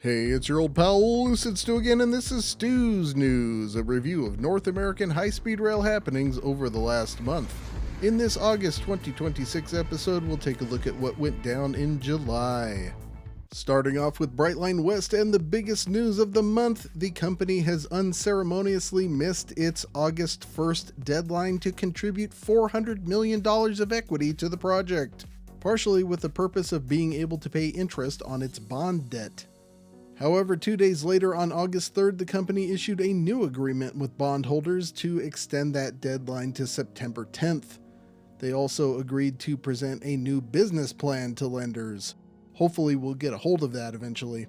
Hey, it's your old pal Lucid Stu again, and this is Stu's News, a review of North American High Speed Rail happenings over the last month. In this August 2026 episode, we'll take a look at what went down in July. Starting off with Brightline West and the biggest news of the month, the company has unceremoniously missed its August 1st deadline to contribute $400 million of equity to the project, partially with the purpose of being able to pay interest on its bond debt. However, 2 days later, on August 3rd, the company issued a new agreement with bondholders to extend that deadline to September 10th. They also agreed to present a new business plan to lenders. Hopefully, we'll get a hold of that eventually.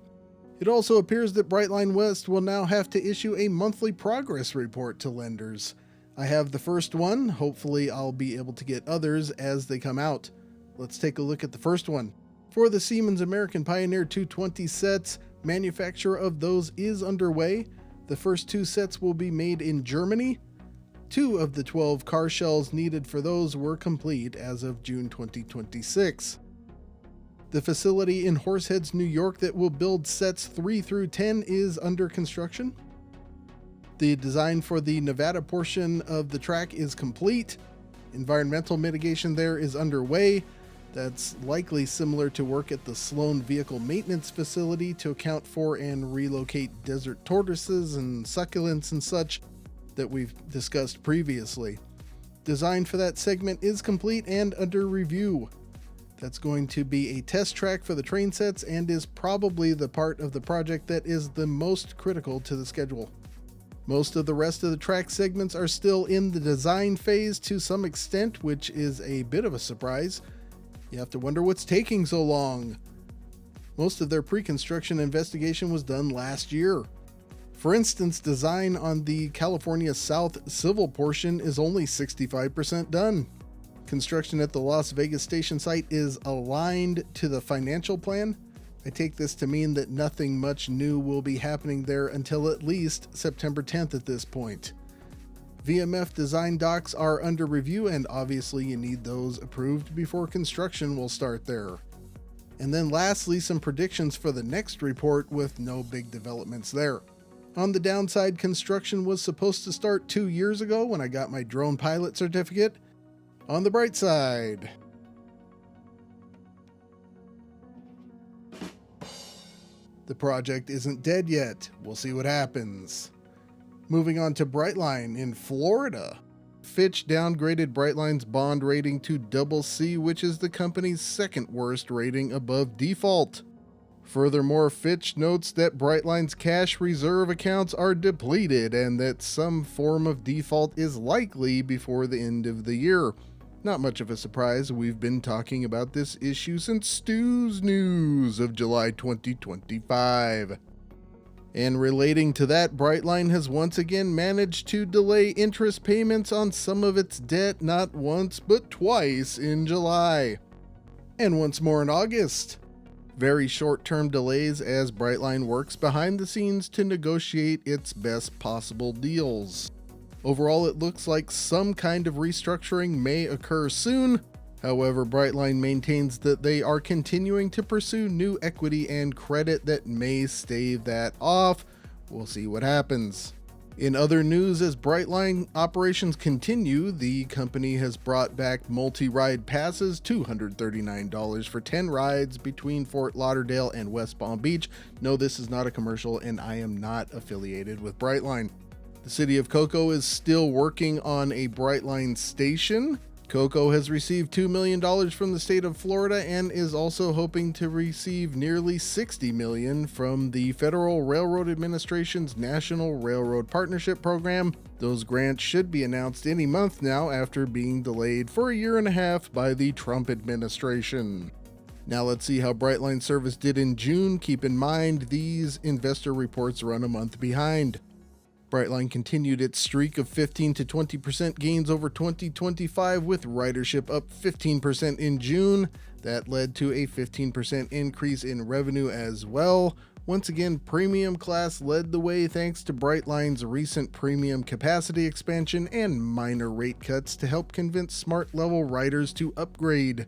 It also appears that Brightline West will now have to issue a monthly progress report to lenders. I have the first one. Hopefully, I'll be able to get others as they come out. Let's take a look at the first one. For the Siemens American Pioneer 220 sets, manufacture of those is underway. The first 2 sets will be made in Germany. 2 of the 12 car shells needed for those were complete as of June 2026. The facility in Horseheads, New York that will build sets 3 through 10 is under construction. The design for the Nevada portion of the track is complete. Environmental mitigation there is underway. That's likely similar to work at the Sloan Vehicle Maintenance Facility to account for and relocate desert tortoises and succulents and such that we've discussed previously. Design for that segment is complete and under review. That's going to be a test track for the train sets and is probably the part of the project that is the most critical to the schedule. Most of the rest of the track segments are still in the design phase to some extent, which is a bit of a surprise. You have to wonder what's taking so long. Most of their pre-construction investigation was done last year. For instance, design on the California South civil portion is only 65% done. Construction at the Las Vegas station site is aligned to the financial plan. I take this to mean that nothing much new will be happening there until at least September 10th at this point. VMF design docs are under review, and obviously you need those approved before construction will start there. And then lastly, some predictions for the next report with no big developments there. On the downside, construction was supposed to start 2 years ago when I got my drone pilot certificate. On the bright side, the project isn't dead yet. We'll see what happens. Moving on to Brightline in Florida. Fitch downgraded Brightline's bond rating to CC, which is the company's second worst rating above default. Furthermore, Fitch notes that Brightline's cash reserve accounts are depleted and that some form of default is likely before the end of the year. Not much of a surprise, we've been talking about this issue since Stu's News of July 2025. And relating to that, Brightline has once again managed to delay interest payments on some of its debt not once but twice in July. And once more in August. Very short-term delays as Brightline works behind the scenes to negotiate its best possible deals. Overall, it looks like some kind of restructuring may occur soon. However, Brightline maintains that they are continuing to pursue new equity and credit that may stave that off. We'll see what happens. In other news, as Brightline operations continue, the company has brought back multi-ride passes, $239 for 10 rides between Fort Lauderdale and West Palm Beach. No, this is not a commercial, and I am not affiliated with Brightline. The city of Cocoa is still working on a Brightline station. Cocoa has received $2 million from the state of Florida and is also hoping to receive nearly $60 million from the Federal Railroad Administration's National Railroad Partnership Program. Those grants should be announced any month now after being delayed for a year and a half by the Trump administration. Now let's see how Brightline service did in June. Keep in mind, these investor reports run a month behind. Brightline continued its streak of 15 to 20% gains over 2025, with ridership up 15% in June. That led to a 15% increase in revenue as well. Once again, premium class led the way thanks to Brightline's recent premium capacity expansion and minor rate cuts to help convince smart level riders to upgrade.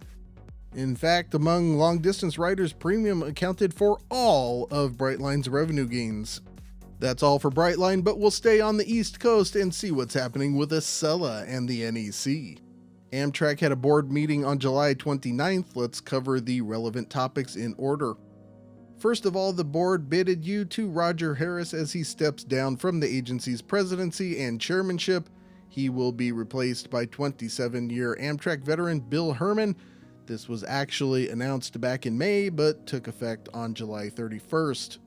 In fact, among long-distance riders, premium accounted for all of Brightline's revenue gains. That's all for Brightline, but we'll stay on the East Coast and see what's happening with Acela and the NEC. Amtrak had a board meeting on July 29th. Let's cover the relevant topics in order. First of all, the board bid adieu to Roger Harris as he steps down from the agency's presidency and chairmanship. He will be replaced by 27-year Amtrak veteran Bill Herman. This was actually announced back in May, but took effect on July 31st.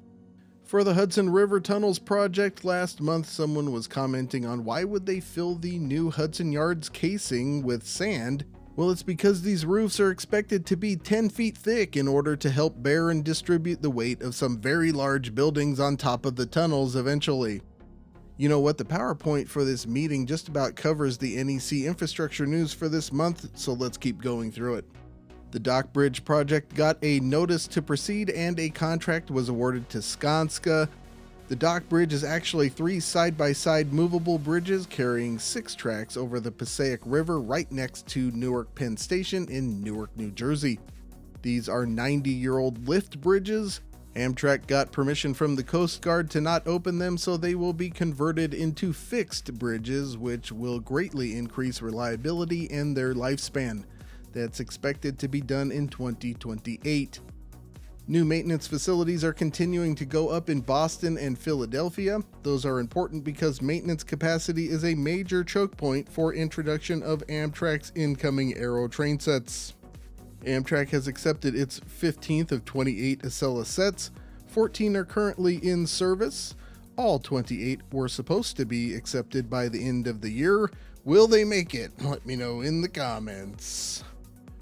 For the Hudson River Tunnels project, last month someone was commenting on why would they fill the new Hudson Yards casing with sand. Well, it's because these roofs are expected to be 10 feet thick in order to help bear and distribute the weight of some very large buildings on top of the tunnels eventually. You know what, the PowerPoint for this meeting just about covers the NEC infrastructure news for this month, so let's keep going through it. The Dock Bridge project got a notice to proceed and a contract was awarded to Skanska. The Dock Bridge is actually 3 side-by-side movable bridges carrying 6 tracks over the Passaic River right next to Newark Penn Station in Newark, New Jersey. These are 90-year-old lift bridges. Amtrak got permission from the Coast Guard to not open them, so they will be converted into fixed bridges, which will greatly increase reliability and their lifespan. That's expected to be done in 2028. New maintenance facilities are continuing to go up in Boston and Philadelphia. Those are important because maintenance capacity is a major choke point for introduction of Amtrak's incoming Aero train sets. Amtrak has accepted its 15th of 28 Acela sets. 14 are currently in service. All 28 were supposed to be accepted by the end of the year. Will they make it? Let me know in the comments.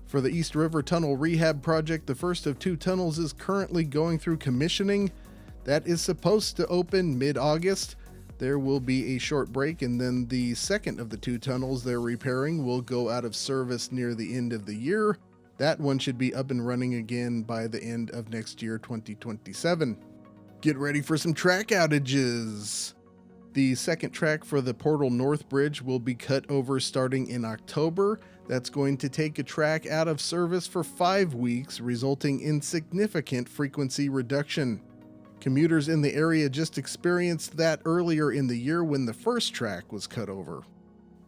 For the East River Tunnel Rehab Project, the first of 2 tunnels is currently going through commissioning. That is supposed to open mid-August. There will be a short break, and then the second of the 2 tunnels they're repairing will go out of service near the end of the year. That one should be up and running again by the end of next year, 2027. Get ready for some track outages. The second track for the Portal North Bridge will be cut over starting in October. That's going to take a track out of service for 5 weeks, resulting in significant frequency reduction. Commuters in the area just experienced that earlier in the year when the first track was cut over.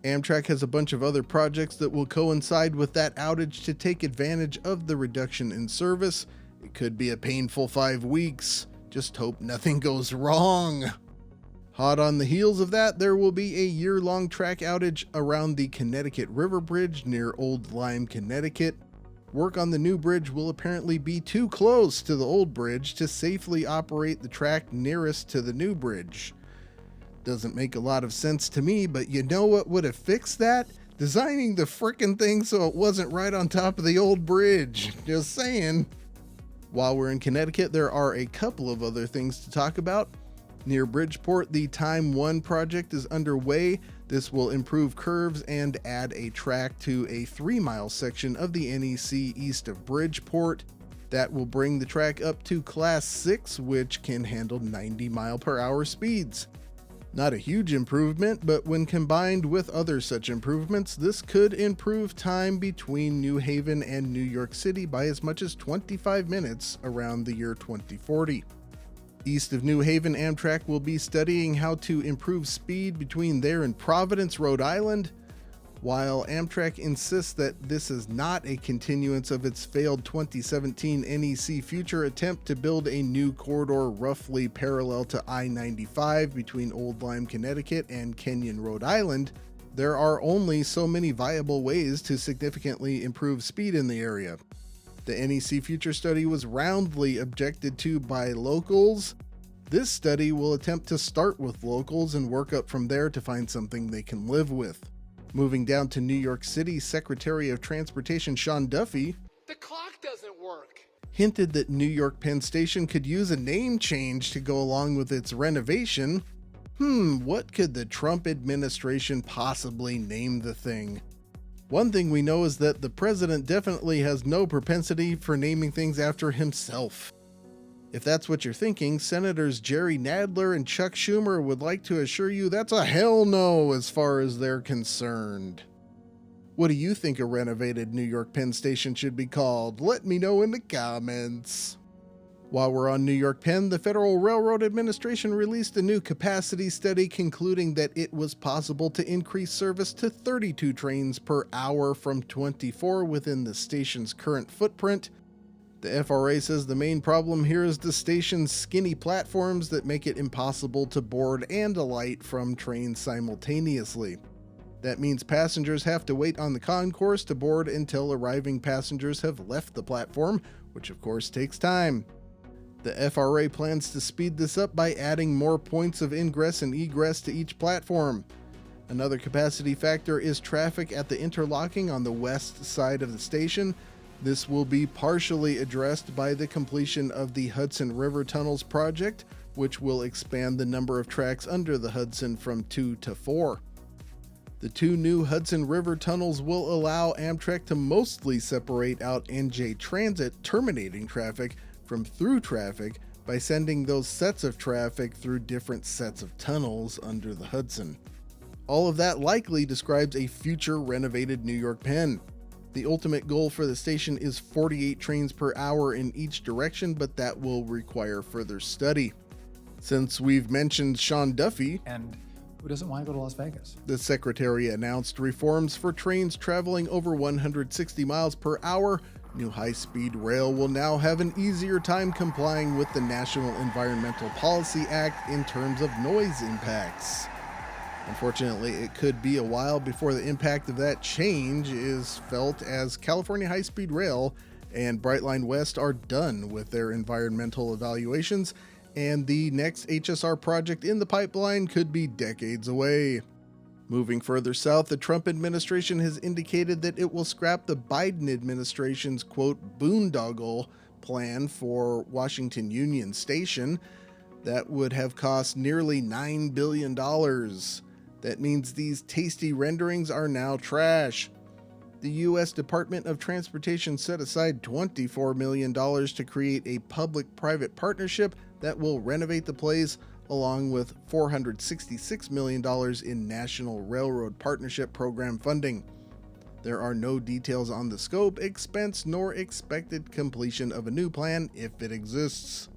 Amtrak has a bunch of other projects that will coincide with that outage to take advantage of the reduction in service. It could be a painful 5 weeks. Just hope nothing goes wrong. Hot on the heels of that, there will be a year-long track outage around the Connecticut River Bridge near Old Lyme, Connecticut. Work on the new bridge will apparently be too close to the old bridge to safely operate the track nearest to the new bridge. Doesn't make a lot of sense to me, but you know what would have fixed that? Designing the frickin' thing so it wasn't right on top of the old bridge. Just saying. While we're in Connecticut, there are a couple of other things to talk about. Near Bridgeport, the Time 1 project is underway. This will improve curves and add a track to a 3-mile section of the NEC east of Bridgeport. That will bring the track up to Class 6, which can handle 90-mile-per-hour speeds. Not a huge improvement, but when combined with other such improvements, this could improve time between New Haven and New York City by as much as 25 minutes around the year 2040. East of New Haven, Amtrak will be studying how to improve speed between there and Providence, Rhode Island. While Amtrak insists that this is not a continuance of its failed 2017 NEC Future attempt to build a new corridor roughly parallel to I-95 between Old Lyme, Connecticut and Kenyon, Rhode Island, there are only so many viable ways to significantly improve speed in the area. The NEC Future study was roundly objected to by locals. This study will attempt to start with locals and work up from there to find something they can live with. Moving down to New York City, Secretary of Transportation Sean Duffy, the clock doesn't work, hinted that New York Penn Station could use a name change to go along with its renovation. What could the Trump administration possibly name the thing? One thing we know is that the president definitely has no propensity for naming things after himself. If that's what you're thinking, Senators Jerry Nadler and Chuck Schumer would like to assure you that's a hell no as far as they're concerned. What do you think a renovated New York Penn Station should be called? Let me know in the comments. While we're on New York Penn, the Federal Railroad Administration released a new capacity study concluding that it was possible to increase service to 32 trains per hour from 24 within the station's current footprint. The FRA says the main problem here is the station's skinny platforms that make it impossible to board and alight from trains simultaneously. That means passengers have to wait on the concourse to board until arriving passengers have left the platform, which of course takes time. The FRA plans to speed this up by adding more points of ingress and egress to each platform. Another capacity factor is traffic at the interlocking on the west side of the station. This will be partially addressed by the completion of the Hudson River Tunnels project, which will expand the number of tracks under the Hudson from 2 to 4. The 2 new Hudson River tunnels will allow Amtrak to mostly separate out NJ Transit terminating traffic from through traffic by sending those sets of traffic through different sets of tunnels under the Hudson. All of that likely describes a future renovated New York Penn. The ultimate goal for the station is 48 trains per hour in each direction, but that will require further study. Since we've mentioned Sean Duffy, and who doesn't want to go to Las Vegas? The Secretary announced reforms for trains traveling over 160 miles per hour. New high-speed rail will now have an easier time complying with the National Environmental Policy Act in terms of noise impacts. Unfortunately, it could be a while before the impact of that change is felt, as California High Speed Rail and Brightline West are done with their environmental evaluations, and the next HSR project in the pipeline could be decades away. Moving further south, the Trump administration has indicated that it will scrap the Biden administration's, quote, boondoggle plan for Washington Union Station. That would have cost nearly $9 billion. That means these tasty renderings are now trash. The U.S. Department of Transportation set aside $24 million to create a public-private partnership that will renovate the place, along with $466 million in National Railroad Partnership Program funding. There are no details on the scope, expense, nor expected completion of a new plan if it exists.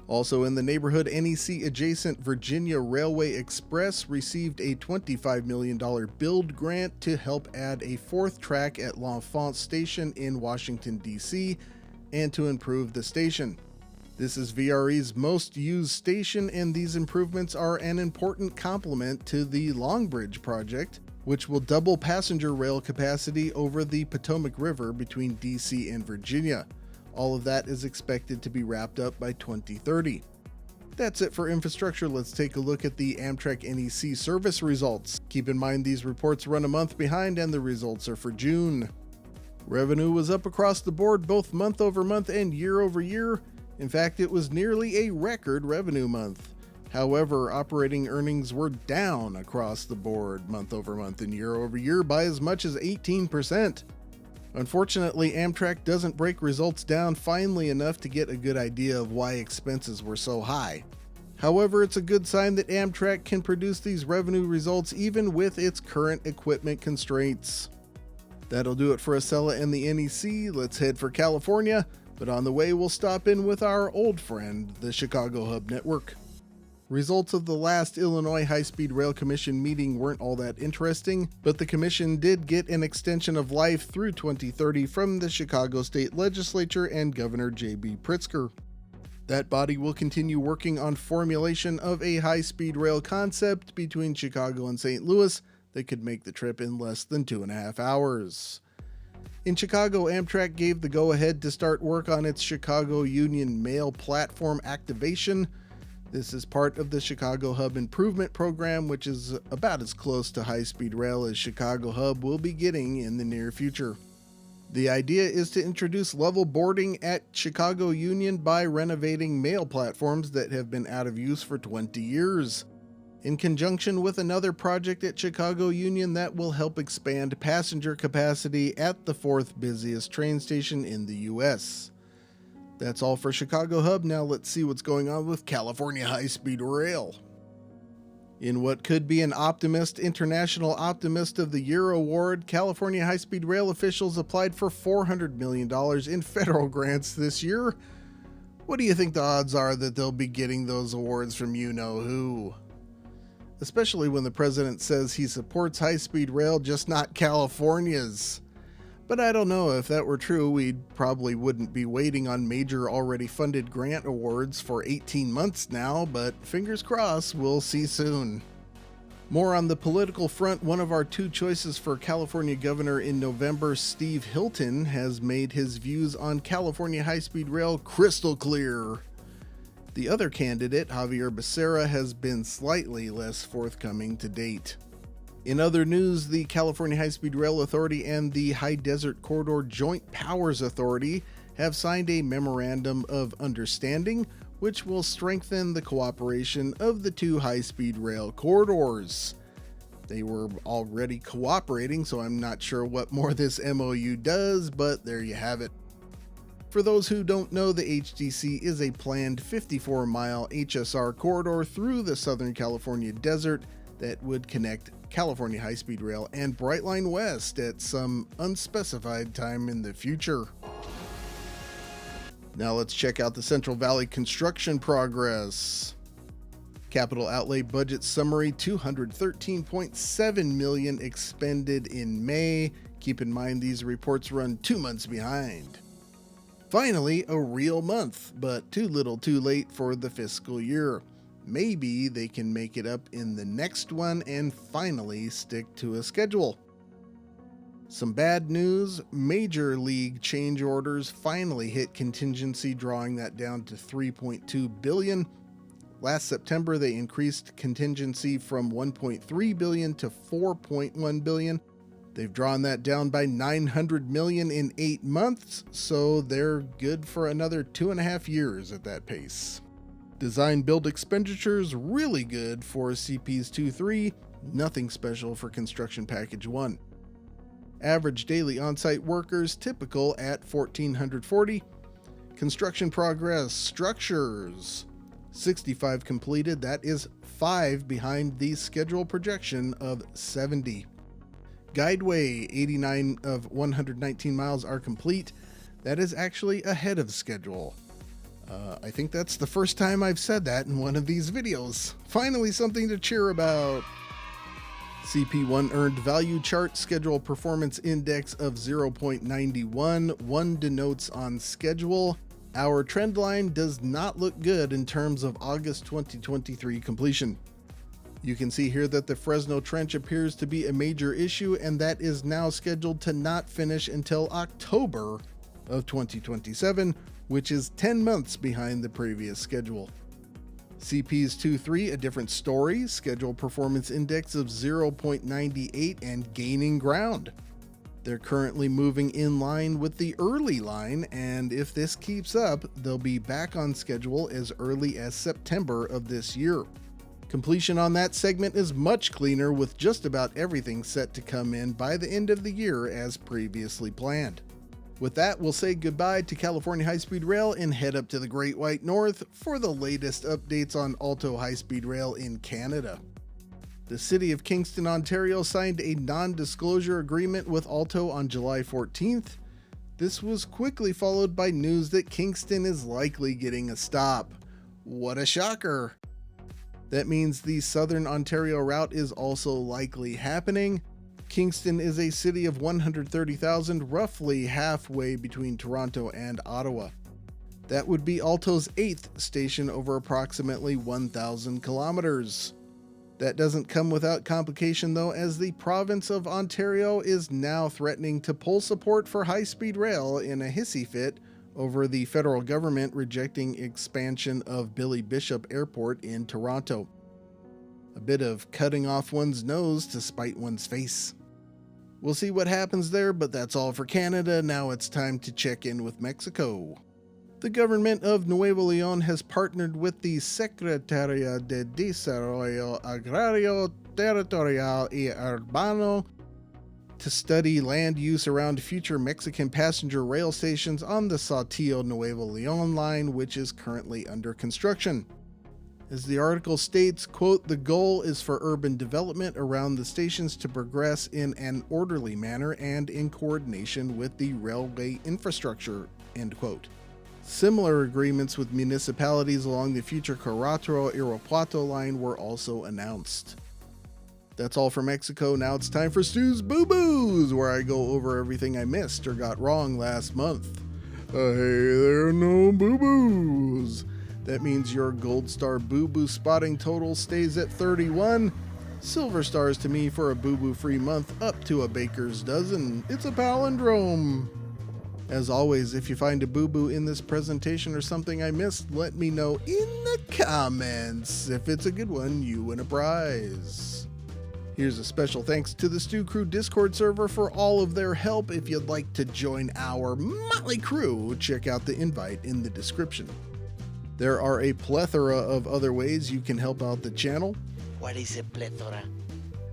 Also in the neighborhood, NEC-adjacent Virginia Railway Express received a $25 million build grant to help add a 4th track at L'Enfant Station in Washington, D.C., and to improve the station. This is VRE's most used station, and these improvements are an important complement to the Long Bridge project, which will double passenger rail capacity over the Potomac River between DC and Virginia. All of that is expected to be wrapped up by 2030. That's it for infrastructure. Let's take a look at the Amtrak NEC service results. Keep in mind these reports run a month behind, and the results are for June. Revenue was up across the board both month over month and year over year. In fact, it was nearly a record revenue month. However, operating earnings were down across the board month over month and year over year by as much as 18%. Unfortunately, Amtrak doesn't break results down finely enough to get a good idea of why expenses were so high. However, it's a good sign that Amtrak can produce these revenue results even with its current equipment constraints. That'll do it for Acela and the NEC. Let's head for California. But on the way, we'll stop in with our old friend, the Chicago Hub Network. Results of the last Illinois High Speed Rail Commission meeting weren't all that interesting, but the commission did get an extension of life through 2030 from the Chicago State Legislature and Governor J.B. Pritzker. That body will continue working on formulation of a high-speed rail concept between Chicago and St. Louis that could make the trip in less than 2.5 hours. In Chicago, Amtrak gave the go-ahead to start work on its Chicago Union Mail Platform activation. This is part of the Chicago Hub Improvement Program, which is about as close to high-speed rail as Chicago Hub will be getting in the near future. The idea is to introduce level boarding at Chicago Union by renovating mail platforms that have been out of use for 20 years. In conjunction with another project at Chicago Union that will help expand passenger capacity at the 4th busiest train station in the U.S. That's all for Chicago Hub. Now let's see what's going on with California High Speed Rail. In what could be an Optimist International Optimist of the Year award, California High Speed Rail officials applied for $400 million in federal grants this year. What do you think the odds are that they'll be getting those awards from you-know-who? Especially when the president says he supports high-speed rail, just not California's. But I don't know, if that were true, we probably wouldn't be waiting on major already funded grant awards for 18 months now, but fingers crossed, we'll see soon. More on the political front, one of our two choices for California governor in November, Steve Hilton, has made his views on California high-speed rail crystal clear. The other candidate, Javier Becerra, has been slightly less forthcoming to date. In other news, the California High Speed Rail Authority and the High Desert Corridor Joint Powers Authority have signed a memorandum of understanding, which will strengthen the cooperation of the two high-speed rail corridors. They were already cooperating, so I'm not sure what more this MOU does, but there you have it. For those who don't know, the HDC is a planned 54-mile HSR corridor through the Southern California desert that would connect California High Speed Rail and Brightline West at some unspecified time in the future. Now let's check out the Central Valley construction progress. Capital outlay budget summary: $213.7 million expended in May. Keep in mind these reports run 2 months behind. Finally, a real month, but too little too late for the fiscal year. Maybe they can make it up in the next one and finally stick to a schedule. Some bad news: major league change orders finally hit contingency, drawing that down to $3.2 billion. Last September, they increased contingency from $1.3 billion to $4.1 billion. They've drawn that down by $900 million in 8 months, so they're good for another 2.5 years at that pace. Design build expenditures really good for CPs 2-3, nothing special for construction package 1. Average daily on-site workers typical at 1,440. Construction progress: structures 65 completed, that is 5 behind the schedule projection of 70. Guideway: 89 of 119 miles are complete, that is actually ahead of schedule. I think that's the first time I've said that in one of these videos. Finally, something to cheer about. CP1 earned value chart: schedule performance index of 0.91. 1 denotes on schedule. Our trend line does not look good in terms of August 2023 completion. You can see here that the Fresno Trench appears to be a major issue, and that is now scheduled to not finish until October of 2027, which is 10 months behind the previous schedule. CPs 2-3, a different story: schedule performance index of 0.98 and gaining ground. They're currently moving in line with the early line, and if this keeps up, they'll be back on schedule as early as September of this year. Completion on that segment is much cleaner, with just about everything set to come in by the end of the year as previously planned. With that, we'll say goodbye to California High Speed Rail and head up to the Great White North for the latest updates on Alto High Speed Rail in Canada. The City of Kingston, Ontario signed a non-disclosure agreement with Alto on July 14th. This was quickly followed by news that Kingston is likely getting a stop. What a shocker! That means the Southern Ontario route is also likely happening. Kingston is a city of 130,000, roughly halfway between Toronto and Ottawa. That would be Alto's 8th station over approximately 1,000 kilometers. That doesn't come without complication though, as the province of Ontario is now threatening to pull support for high-speed rail in a hissy fit over the federal government rejecting expansion of Billy Bishop Airport in Toronto. A bit of cutting off one's nose to spite one's face. We'll see what happens there, but that's all for Canada. Now it's time to check in with Mexico. The government of Nuevo León has partnered with the Secretaría de Desarrollo Agrario, Territorial y Urbano to study land use around future Mexican passenger rail stations on the Saltillo-Nuevo León line, which is currently under construction. As the article states, quote, "The goal is for urban development around the stations to progress in an orderly manner and in coordination with the railway infrastructure," end quote. Similar agreements with municipalities along the future Querétaro-Irapuato line were also announced. That's all for Mexico. Now it's time for Stu's Boo Boos, where I go over everything I missed or got wrong last month. Hey there, no boo boos. That means your gold star boo boo spotting total stays at 31. Silver stars to me for a boo boo free month up to a baker's dozen. It's a palindrome. As always, if you find a boo boo in this presentation or something I missed, let me know in the comments. If it's a good one, you win a prize. Here's a special thanks to the Stu Crew Discord server for all of their help. If you'd like to join our motley crew, check out the invite in the description. There are a plethora of other ways you can help out the channel. What is a plethora?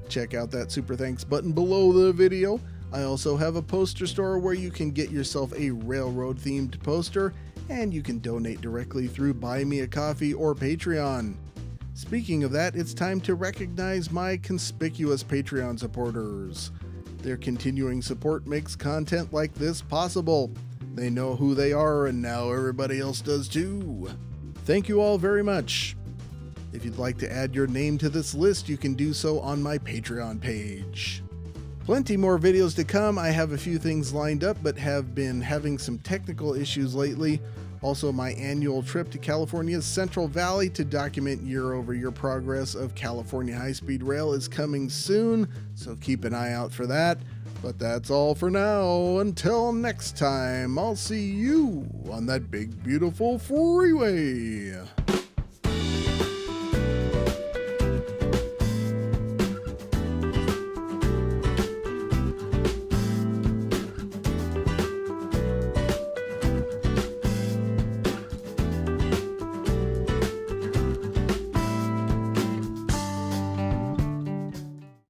Check out that super thanks button below the video. I also have a poster store where you can get yourself a railroad themed poster, and you can donate directly through Buy Me a Coffee or Patreon. Speaking of that, it's time to recognize my conspicuous Patreon supporters. Their continuing support makes content like this possible. They know who they are, and now everybody else does too. Thank you all very much. If you'd like to add your name to this list, you can do so on my Patreon page. Plenty more videos to come. I have a few things lined up, but have been having some technical issues lately. Also, my annual trip to California's Central Valley to document year-over-year progress of California High Speed Rail is coming soon, so keep an eye out for that. But that's all for now. Until next time, I'll see you on that big, beautiful freeway.